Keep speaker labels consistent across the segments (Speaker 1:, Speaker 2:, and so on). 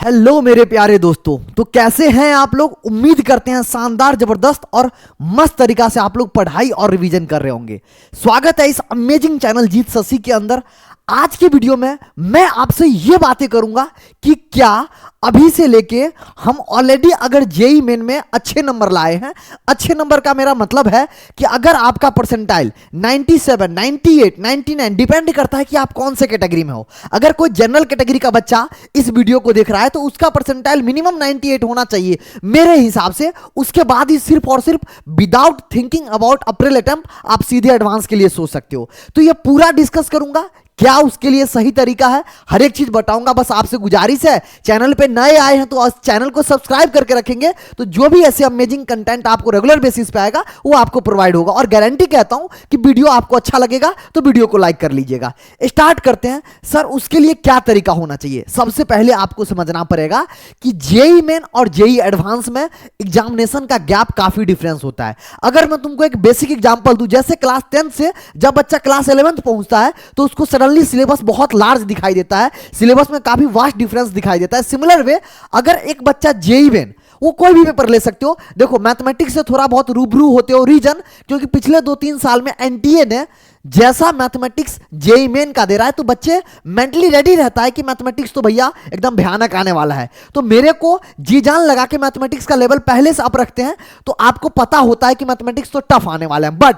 Speaker 1: Hello मेरे प्यारे दोस्तों, तो कैसे हैं आप लोग। उम्मीद करते हैं शानदार, जबरदस्त और मस्त तरीका से आप लोग पढ़ाई और रिवीजन कर रहे होंगे। स्वागत है इस अमेजिंग चैनल जीत शशि के अंदर। आज की वीडियो में मैं आपसे ये बातें करूंगा कि क्या अभी से लेके हम ऑलरेडी अगर जेई मेन में अच्छे नंबर लाए हैं। अच्छे नंबर का मेरा मतलब है कि अगर आपका परसेंटाइल 97, 98, 99 डिपेंड करता है कि आप कौन से कैटेगरी में हो। अगर कोई जनरल कैटेगरी का बच्चा इस वीडियो को देख रहा है तो उसका परसेंटाइल मिनिमम 98 होना चाहिए मेरे हिसाब से। उसके बाद ही सिर्फ और सिर्फ without thinking about April attempt आप सीधे एडवांस के लिए सोच सकते हो। तो ये पूरा डिस्कस करूंगा, क्या उसके लिए सही तरीका है, हर एक चीज बताऊंगा। बस आपसे गुजारिश है, चैनल पे नए आए हैं तो चैनल को सब्सक्राइब करके रखेंगे तो जो भी ऐसे अमेजिंग कंटेंट आपको रेगुलर बेसिस पे आएगा वो आपको प्रोवाइड होगा। और गारंटी कहता हूं कि वीडियो आपको अच्छा लगेगा तो वीडियो को लाइक कर लीजिएगा। स्टार्ट करते हैं। सर उसके लिए क्या तरीका होना चाहिए। सबसे पहले आपको समझना पड़ेगा कि जेई मेन और जेई एडवांस में एग्जामिनेशन का गैप काफी डिफरेंस होता है। अगर मैं तुमको एक बेसिक एग्जांपल दूं, जैसे क्लास 10 से जब बच्चा क्लास 11 पहुंचता है तो उसको सिलेबस बहुत लार्ज दिखाई देता है, सिलेबस में काफी वास्ट डिफरेंस दिखाई देता है। सिमिलर वे अगर एक बच्चा जेई मेन, वो कोई भी पेपर ले सकते हो। देखो मैथमेटिक्स से थोड़ा बहुत रूबरू होते हो, रीजन क्योंकि पिछले 2-3 साल में एनटीए ने जैसा मैथमेटिक्स जेई मेन का दे रहा है तो बच्चे मेंटली रेडी रहता है कि मैथमेटिक्स तो भैया एकदम भयानक आने वाला है। तो मेरे को जी जान लगा के मैथमेटिक्स का लेवल पहले से अप रखते हैं तो आपको पता होता है कि मैथमेटिक्स तो टफ आने वाला है। बट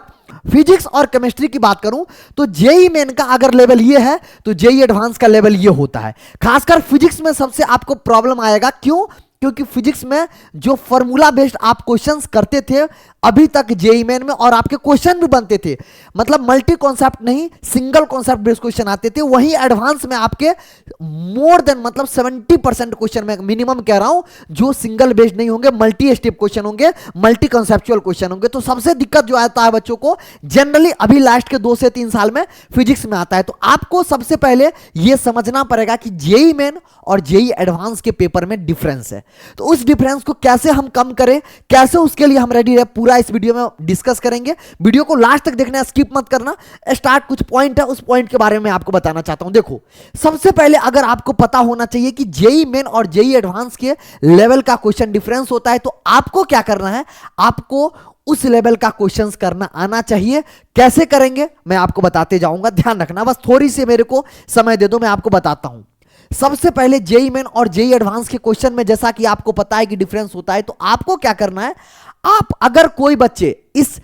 Speaker 1: फिजिक्स और केमिस्ट्री की बात करूं तो जेई मेन का अगर लेवल ये है तो जेई एडवांस का लेवल ये होता है। खासकर फिजिक्स में सबसे आपको प्रॉब्लम आएगा। क्यों? क्योंकि फिजिक्स में जो फॉर्मूला बेस्ड आप क्वेश्चंस करते थे अभी तक जेई मेन में, और आपके क्वेश्चन भी बनते थे, मतलब मल्टी कॉन्सेप्ट नहीं सिंगल कॉन्सेप्ट बेस्ड क्वेश्चन आते थे। वहीं एडवांस में आपके मोर देन मतलब 70% क्वेश्चन में मिनिमम कह रहा हूं जो सिंगल बेस्ड नहीं होंगे, मल्टी स्टेप क्वेश्चन होंगे, मल्टी कॉन्सेप्चुअल क्वेश्चन होंगे। तो सबसे दिक्कत जो आता है बच्चों को जनरली अभी लास्ट के 2 से 3 साल में फिजिक्स में आता है। तो आपको सबसे पहले यह समझना पड़ेगा कि जेई मेन और जेई एडवांस के पेपर में डिफरेंस है। तो उस डिफरेंस को कैसे हम कम करें, कैसे उसके लिए हम रेडी रहे, पूरा इस वीडियो में डिस्कस करेंगे। वीडियो को लास्ट तक देखना, स्किप मत करना। स्टार्ट कुछ पॉइंट है, उस पॉइंट के बारे में आपको बताना चाहता हूं। देखो सबसे पहले अगर आपको पता होना चाहिए कि जेई मेन और जेई एडवांस के लेवल का क्वेश्चन डिफरेंस होता है तो आपको क्या करना है, आपको उस लेवल का क्वेश्चंस करना आना चाहिए। कैसे करेंगे मैं आपको बताते जाऊंगा, ध्यान रखना। बस थोड़ी सी मेरे को समय दे दो, मैं आपको बताता हूं। सबसे पहले जेई मेन और जेई एडवांस के क्वेश्चन में जैसा कि आपको पता है कि डिफरेंस होता है तो आपको क्या करना है, आप अगर कोई बच्चे इस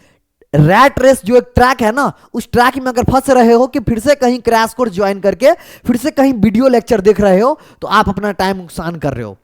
Speaker 1: रैट रेस जो एक ट्रैक है ना, उस ट्रैक में अगर फंस रहे हो कि फिर से कहीं क्रैश कोर्स ज्वाइन करके फिर से कहीं वीडियो लेक्चर देख रहे हो तो आप अपना टाइम नुकसान कर रहे हो।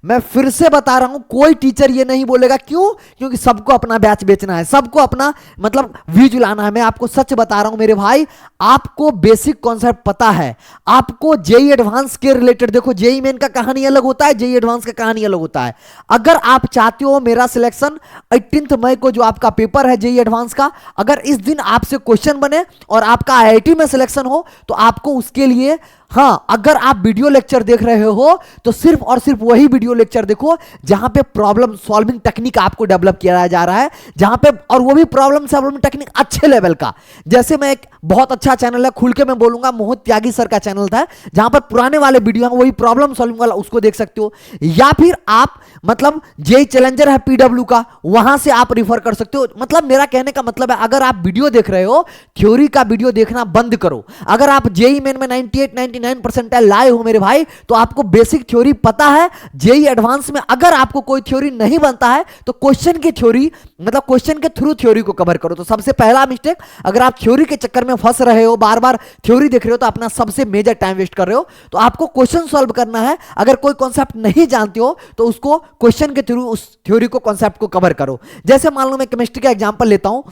Speaker 1: मैं फिर से बता रहा हूं, कोई टीचर ये नहीं बोलेगा। क्यों? क्योंकि सबको अपना बैच बेचना है, सबको अपना मतलब व्यूज लाना है। मैं आपको सच बता रहा हूं मेरे भाई, आपको बेसिक कॉन्सेप्ट पता है, आपको जेई एडवांस के रिलेटेड। देखो जेई मेन का कहानी अलग होता है, जेई एडवांस का कहानी अलग होता है। अगर आप चाहते हो मेरा सिलेक्शन 18 मई को जो आपका पेपर है जेई एडवांस का, अगर इस दिन आपसे क्वेश्चन बने और आपका आईआईटी में सिलेक्शन हो तो आपको उसके लिए, हाँ, अगर आप वीडियो लेक्चर देख रहे हो तो सिर्फ और सिर्फ वही वीडियो लेक्चर देखो जहां पे प्रॉब्लम सॉल्विंग टेक्निक आपको डेवलप किया जा रहा है, जहां पे, और वो भी प्रॉब्लम सॉल्विंग टेक्निक अच्छे लेवल का। जैसे मैं एक बहुत अच्छा चैनल है, खुल के मैं बोलूंगा, मोहित त्यागी सर का चैनल था, जहां पर पुराने वाले वीडियो हैं वही प्रॉब्लम सॉल्विंग वाला, उसको देख सकते हो। या फिर आप मतलब जेई चैलेंजर है पीडब्ल्यू का, वहां से आप रिफर कर सकते हो। मतलब मेरा कहने का मतलब है, अगर आप वीडियो देख रहे हो, थ्योरी का वीडियो देखना बंद करो। अगर आप जेई मेन में 98, 99 परसेंटाइल लाए हो मेरे भाई तो आपको बेसिक थ्योरी पता है। जेई एडवांस में अगर आपको कोई थ्योरी नहीं बनता है तो क्वेश्चन की थ्योरी, मतलब क्वेश्चन के थ्रू थ्योरी को कवर करो। तो सबसे पहला मिस्टेक, अगर आप थ्योरी के चक्कर में फंस रहे हो, बार बार थ्योरी देख रहे हो तो अपना सबसे मेजर टाइम वेस्ट कर रहे हो। तो आपको क्वेश्चन सॉल्व करना है। अगर कोई कॉन्सेप्ट नहीं जानते हो तो उसको क्वेश्चन के थ्रू उस थ्योरी को, कॉन्सेप्ट को कवर करो। जैसे मान लो मैं केमिस्ट्री का एग्जांपल लेता हूं,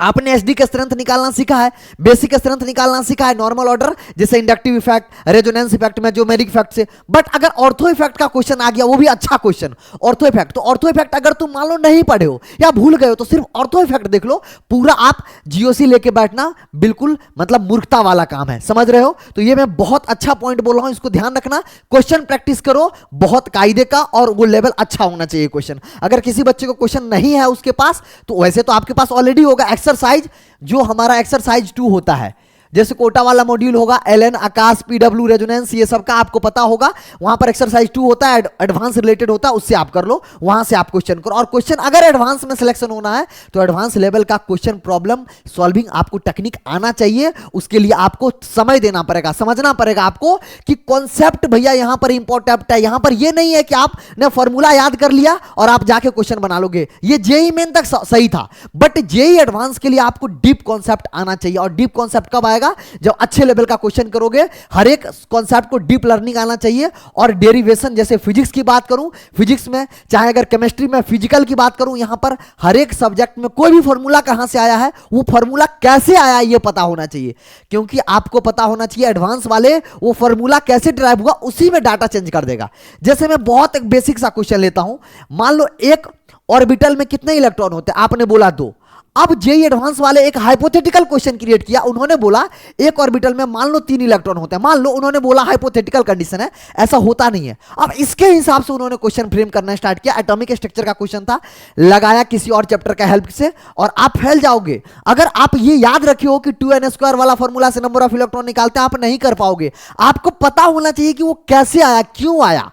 Speaker 1: आपने एसडी का स्ट्रेंथ निकालना सीखा है, बेसिक स्ट्रेंथ निकालना सीखा है, नॉर्मल ऑर्डर जैसे इंडक्टिव इफेक्ट, रेजोनेंस इफेक्ट में ज्योमेट्रिक इफेक्ट से। बट अगर ऑर्थो इफेक्ट का क्वेश्चन आ गया, वो भी अच्छा क्वेश्चन, ऑर्थो इफेक्ट, तो ऑर्थो इफेक्ट अगर तुम मान लो नहीं पढ़े हो या भूल गए हो तो सिर्फ ऑर्थो इफेक्ट देख लो, पूरा आप जीओसी लेके बैठना बिल्कुल मतलब मूर्खता वाला काम है। समझ रहे हो? तो ये मैं बहुत अच्छा पॉइंट बोल रहा हूं, इसको ध्यान रखना। क्वेश्चन प्रैक्टिस करो बहुत कायदे का, और वो लेवल अच्छा होना चाहिए क्वेश्चन। अगर किसी बच्चे को क्वेश्चन नहीं है उसके पास, तो वैसे तो आपके पास ऑलरेडी होगा एक्सरसाइज, जो हमारा एक्सरसाइज 2 होता है, जैसे कोटा वाला मॉड्यूल होगा, एलएन, आकाश, पीडब्ल्यू, रेजोनेंस, ये सब का आपको पता होगा। वहां पर एक्सरसाइज 2 होता है, एडवांस रिलेटेड होता है, उससे आप कर लो, वहां से आप क्वेश्चन करो। और क्वेश्चन अगर एडवांस में सिलेक्शन होना है तो एडवांस लेवल का क्वेश्चन प्रॉब्लम सॉल्विंग आपको टेक्निक आना चाहिए। उसके लिए आपको समय देना पड़ेगा, समझना पड़ेगा आपको कि कॉन्सेप्ट भैया यहां पर इंपॉर्टेंट है। यहां पर यह नहीं है कि आपने फॉर्मूला याद कर लिया और आप जाके क्वेश्चन बना लोगे। ये जेई मेन तक सही था, बट जेई एडवांस के लिए आपको डीप कॉन्सेप्ट आना चाहिए। और डीप कॉन्सेप्ट कब आएगा? जब अच्छे लेवल का क्वेश्चन करोगे। हर एक कॉन्सेप्ट को डीप लर्निंग आना चाहिए। और डेरिवेशन, जैसे फिजिक्स की बात करूं, फिजिक्स में, चाहे अगर केमिस्ट्री में, फिजिकल की बात करूं, यहां पर हर एक सब्जेक्ट में कोई भी फॉर्मूला कहां से आया है, वो फॉर्मूला कैसे आया है, ये पता होना चाहिए। क्योंकि आपको पता होना चाहिए एडवांस वाले वो फॉर्मूला कैसे ड्राइव हुआ, उसी में डाटा चेंज कर देगा। जैसे मैं बहुत एक बेसिक सा क्वेश्चन लेता हूं, मान लो एक ऑर्बिटल में कितने इलेक्ट्रॉन होते हैं? आपने बोला 2। अब जेई एडवांस वाले एक हाइपोथेटिकल क्वेश्चन क्रिएट किया। उन्होंने बोला एक ऑर्बिटल में मान लो 3 इलेक्ट्रॉन होते हैं। मान लो उन्होंने बोला हाइपोथेटिकल कंडीशन है, ऐसा होता नहीं है। अब इसके हिसाब से उन्होंने क्वेश्चन फ्रेम करना स्टार्ट किया। एटॉमिक स्ट्रक्चर का क्वेश्चन था, लगाया किसी और चैप्टर का हेल्प से, और आप फैल जाओगे। अगर आप ये याद रखे हो कि 2n² वाला फॉर्मूला से नंबर ऑफ इलेक्ट्रॉन निकालते हैं, आप नहीं कर पाओगे। आपको पता होना चाहिए कि वो कैसे आया, क्यों आया।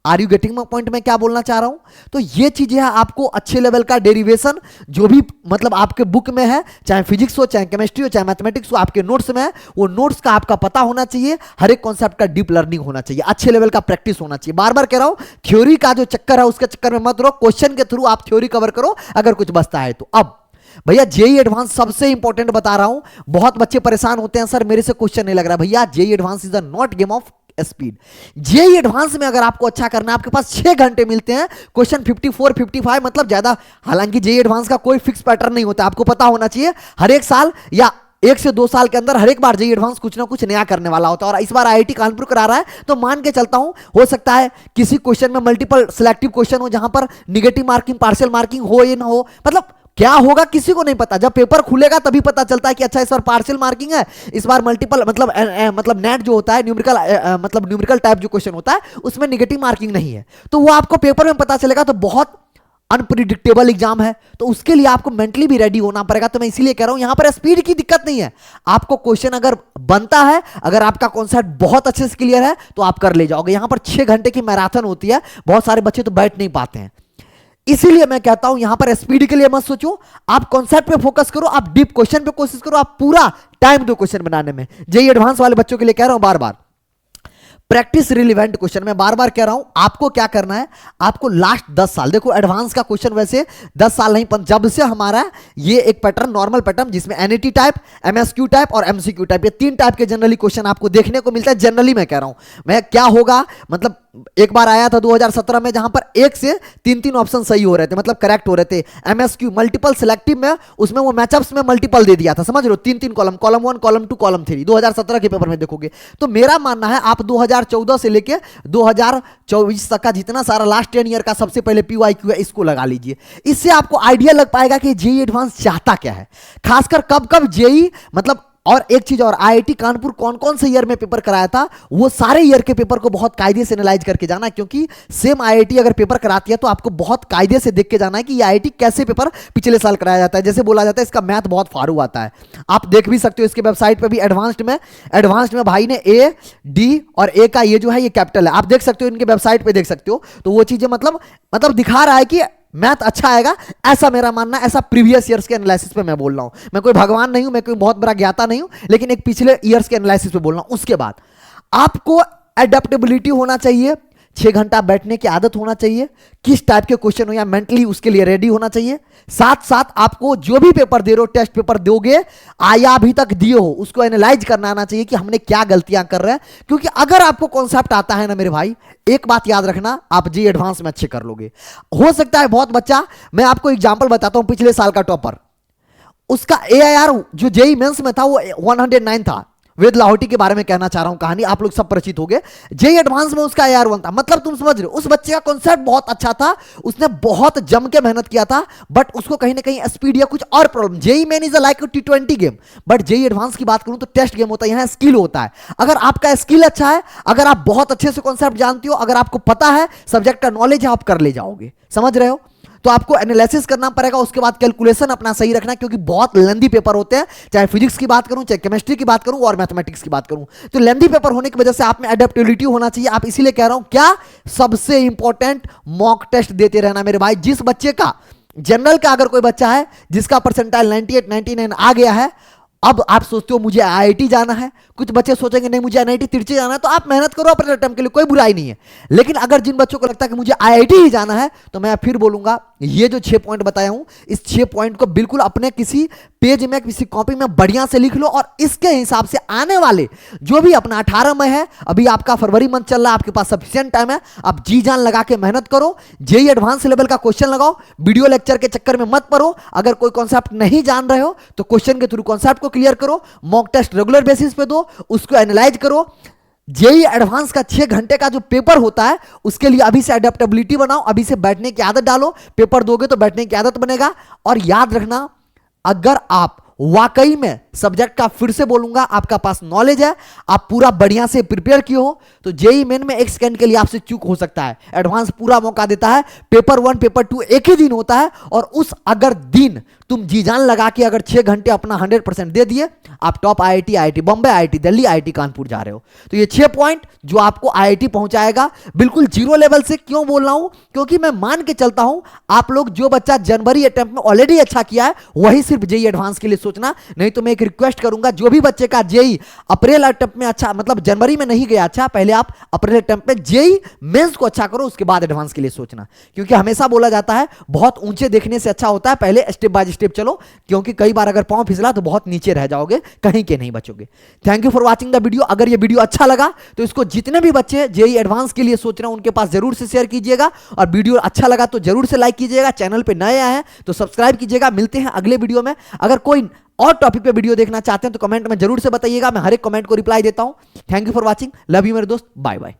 Speaker 1: Are you getting my point? मैं क्या बोलना चाह रहा हूं? तो ये चीजें हैं, आपको अच्छे लेवल का डेरिवेशन जो भी मतलब आपके बुक में है, चाहे फिजिक्स हो, चाहे केमिस्ट्री हो, चाहे मैथमेटिक्स हो, आपके नोट्स में है, वो नोट्स का आपका पता होना चाहिए। हर एक कॉन्सेप्ट का डीप लर्निंग होना चाहिए, अच्छे लेवल का प्रैक्टिस होना चाहिए। बार बार कह रहा हूं, थ्योरी का जो चक्कर है उसके चक्कर में मत रहो, क्वेश्चन के थ्रू आप थ्योरी कवर करो अगर कुछ बचता है तो। अब भैया जेई एडवांस सबसे इंपॉर्टेंट बता रहा हूं। बहुत बच्चे परेशान होते हैं, सर मेरे से क्वेश्चन नहीं लग रहा। भैया JEE advance is a not game of speed. JEE advance में अगर आपको अच्छा करना है, आपके पास 6 घंटे मिलते हैं। क्वेश्चन 54, 55 मतलब ज्यादा, हालांकि जेई एडवांस का कोई फिक्स पैटर्न नहीं होता, आपको पता होना चाहिए। हर एक साल या 1 से 2 साल के अंदर हर एक बार जेई एडवांस कुछ ना कुछ नया करने वाला होता है। और इस बार आईआईटी कानपुर करा रहा है, तो मान के चलता हूं हो सकता है किसी क्वेश्चन में मल्टीपल सिलेक्टिव क्वेश्चन हो, जहां पर निगेटिव मार्किंग, पार्शियल मार्किंग हो या ना हो, मतलब क्या होगा किसी को नहीं पता। जब पेपर खुलेगा तभी पता चलता है कि अच्छा इस बार पार्शियल मार्किंग है, इस बार मल्टीपल मतलब नेट जो होता है, न्यूमेरिकल मतलब न्यूमेरिकल टाइप जो क्वेश्चन होता है उसमें निगेटिव मार्किंग नहीं है, तो वो आपको पेपर में पता चलेगा। तो बहुत अनप्रिडिक्टेबल एग्जाम है, तो उसके लिए आपको मेंटली भी रेडी होना पड़ेगा। तो मैं इसीलिए कह रहा हूं यहां पर स्पीड की दिक्कत नहीं है। आपको क्वेश्चन अगर बनता है, अगर आपका कॉन्सेप्ट बहुत अच्छे से क्लियर है तो आप कर ले जाओगे। यहां पर 6 घंटे की मैराथन होती है, बहुत सारे बच्चे तो बैठ नहीं पाते हैं। इसीलिए मैं कहता हूं यहां पर स्पीड के लिए मत सोचो, आप कॉन्सेप्ट पे फोकस करो, आप डीप क्वेश्चन पे कोशिश करो, आप पूरा टाइम दो क्वेश्चन बनाने में। जेईई एडवांस वाले बच्चों के लिए कह रहा हूं बार बार, प्रैक्टिस रिलेवेंट क्वेश्चन। मैं बार बार कह रहा हूं आपको क्या करना है, आपको लास्ट 10 साल, देखो एडवांस का क्वेश्चन वैसे 10 साल नहीं, जब से हमारा ये एक पैटर्न, नॉर्मल पैटर्न, जिसमें एनईटी टाइप, एमएसक्यू टाइप और एमसीक्यू टाइप, ये 3 टाइप के जनरली क्वेश्चन आपको देखने को मिलता है। जनरली मैं कह रहा हूं, मैं क्या होगा मतलब एक बार आया था 2017 में, जहां पर 1 से 3 ऑप्शन सही हो रहे थे, मतलब करेक्ट हो रहे थे। एमएसक्यू मल्टीपल सिलेक्टिव में, उसमें वो मैचअप्स में मल्टीपल दे दिया था, समझ लो, 3 कॉलम, कॉलम 1, कॉलम 2, कॉलम 3, 2017 के पेपर में देखोगे। तो मेरा मानना है आप 2014 से लेके 2024 तक का जितना सारा लास्ट 10 ईयर का सबसे पहले पीवाईक्यू है, इसको लगा लीजिए। इससे आपको आइडिया लग पाएगा कि जेईई एडवांस चाहता क्या है, खासकर कब कब जेईई मतलब। और एक चीज और, आईआईटी कानपुर कौन कौन से ईयर में पेपर कराया था, वो सारे ईयर के पेपर को बहुत कायदे से एनालाइज करके जाना है। क्योंकि सेम आईआईटी अगर पेपर कराती है तो आपको बहुत कायदे से देख के जाना है कि ये आईआईटी कैसे पेपर पिछले साल कराया जाता है। जैसे बोला जाता है इसका मैथ बहुत फारू आता है, आप देख भी सकते हो इसके वेबसाइट पे भी। एडवांस्ड में भाई ने ए, डी और ए का ये जो है ये कैपिटल है, आप देख सकते हो, इनके वेबसाइट पे देख सकते हो। तो वो चीजें मतलब दिखा रहा है कि मैथ अच्छा आएगा, ऐसा मेरा मानना है। ऐसा प्रीवियस ईयर्स के एनालिसिस पे मैं बोल रहा हूं, मैं कोई भगवान नहीं हूं, मैं कोई बहुत बड़ा ज्ञाता नहीं हूं, लेकिन एक पिछले ईयर्स के एनालिसिस पे बोल रहा हूं। उसके बाद आपको एडेप्टेबिलिटी होना चाहिए, 6 घंटा बैठने की आदत होना चाहिए, किस टाइप के क्वेश्चन हो या मेंटली उसके लिए रेडी होना चाहिए। साथ साथ आपको जो भी पेपर दे रहे हो, टेस्ट पेपर दोगे आया अभी तक दिए हो, उसको एनालाइज करना आना चाहिए कि हमने क्या गलतियां कर रहे हैं। क्योंकि अगर आपको कॉन्सेप्ट आता है ना मेरे भाई, एक बात याद रखना, आप जेईई एडवांस में अच्छे कर लोगे। हो सकता है बहुत बच्चा, मैं आपको एग्जांपल बताता हूं, पिछले साल का टॉपर, उसका एआईआर जो जेईई मेंस में था वो 109 था। वेद लाहौटी के बारे में कहना चाह रहा हूं, कहानी आप लोग सब परिचित हो गए। जेईई एडवांस में उसका एआईआर 1 था, मतलब तुम समझ रहे हो, उस बच्चे का कॉन्सेप्ट बहुत अच्छा था, उसने बहुत जम के मेहनत किया था, बट उसको कहीं ना कहीं स्पीड या कुछ और problem. JEE main is like T20 game, but JEE advance की बात करूं तो टेस्ट गेम होता है, यहां स्किल होता है। अगर आपका स्किल अच्छा है, अगर आप बहुत अच्छे से कॉन्सेप्ट जानते हो, अगर आपको पता है, सब्जेक्ट का नॉलेज है, आप कर ले जाओगे, समझ रहे हो। तो आपको एनालिसिस करना पड़ेगा, उसके बाद कैलकुलेशन अपना सही रखना, क्योंकि बहुत लेंदी पेपर होते हैं, चाहे फिजिक्स की बात करूं, चाहे केमिस्ट्री की बात करूं और मैथमेटिक्स की बात करूं। तो लेंदी पेपर होने की वजह से आप में एडेप्टेबिलिटी होना चाहिए। आप इसीलिए कह रहा हूं, क्या सबसे इंपॉर्टेंट मॉक टेस्ट देते रहना मेरे भाई। जिस बच्चे का जनरल का अगर कोई बच्चा है जिसका परसेंटाइल 98 99 आ गया है, अब आप सोचते हो मुझे आईआईटी जाना है, कुछ बच्चे सोचेंगे नहीं मुझे एनआईटी तिरछी जाना है, तो आप मेहनत करो अपने अटेम्प्ट के लिए, कोई बुराई नहीं है। लेकिन अगर जिन बच्चों को लगता है कि मुझे आईआईटी ही जाना है, तो मैं फिर बोलूंगा ये जो 6 पॉइंट बताया हूं, इस 6 पॉइंट को बिल्कुल अपने किसी पेज में किसी कॉपी में बढ़िया से लिख लो, और इसके हिसाब से आने वाले जो भी अपना 18 में है, अभी आपका फरवरी मंथ चल रहा है, आपके पास सफिशिएंट टाइम है, आप जी जान लगा के मेहनत करो, जेई एडवांस लेवल का क्वेश्चन लगाओ, वीडियो लेक्चर के चक्कर में मत पड़ो। अगर कोई कॉन्सेप्ट नहीं जान रहे हो तो क्वेश्चन के थ्रू कॉन्सेप्ट को क्लियर करो, मॉक टेस्ट रेगुलर बेसिस पे दो, उसको एनालाइज करो। जेई एडवांस का 6 घंटे का जो पेपर होता है, उसके लिए अभी से अडेप्टेबिलिटी बनाओ, अभी से बैठने की आदत डालो, पेपर दोगे तो बैठने की आदत बनेगा। और याद रखना, अगर आप वाकई में सब्जेक्ट का, फिर से बोलूंगा, आपका पास नॉलेज है, आप पूरा बढ़िया से प्रिपेयर किए हो, तो जेई मेन में एक सेकंड के लिए आपसे चूक हो सकता है। एडवांस पूरा मौका देता है, पेपर 1 पेपर 2 एक ही दिन होता है, और उस अगर दिन तुम जी जान लगा के अगर 6 घंटे अपना 100% दे दिए, आप top IIT, IIT Bombay, IIT Delhi, IIT Kanpur जा रहे हो। तो ये 6 पॉइंट जो आपको आईआईटी पहुंचाएगा, बिल्कुल जीरो लेवल से। क्यों बोल रहा हूं? क्योंकि मैं मान के चलता हूं आप लोग, जो बच्चा जनवरी अटेम्प्ट में ऑलरेडी अच्छा किया है, वही सिर्फ जेई एडवांस के लिए सोचना। नहीं तो मैं एक रिक्वेस्ट करूंगा, जो भी बच्चे का जेई अप्रैल अटेम्प्ट में अच्छा, मतलब जनवरी में नहीं गया अच्छा, पहले आप अप्रैल अटेम्प्ट में जेई मेंस को अच्छा करो, उसके बाद एडवांस के लिए सोचना। क्योंकि हमेशा बोला जाता है बहुत ऊंचे देखने से अच्छा होता है पहले स्टेप बाय स्टेप चलो, क्योंकि कई बार अगर पांव फिसला तो बहुत नीचे रह जाओगे, कहीं के नहीं बचोगे। Thank you for watching the video. अगर ये वीडियो अच्छा लगा तो इसको जितने भी बच्चे जेई एडवांस के लिए सोच रहे हैं उनके पास जरूर से शेयर कीजिएगा, और वीडियो अच्छा लगा तो जरूर से लाइक कीजिएगा। चैनल पे नए आए हैं तो सब्सक्राइब कीजिएगा। मिलते हैं अगले वीडियो में। अगर कोई और टॉपिक पे वीडियो देखना चाहते हैं तो कमेंट में जरूर से बताइएगा, मैं हर एक कमेंट को रिप्लाई देता हूं। Thank you for watching, love you मेरे दोस्त, बाय बाय।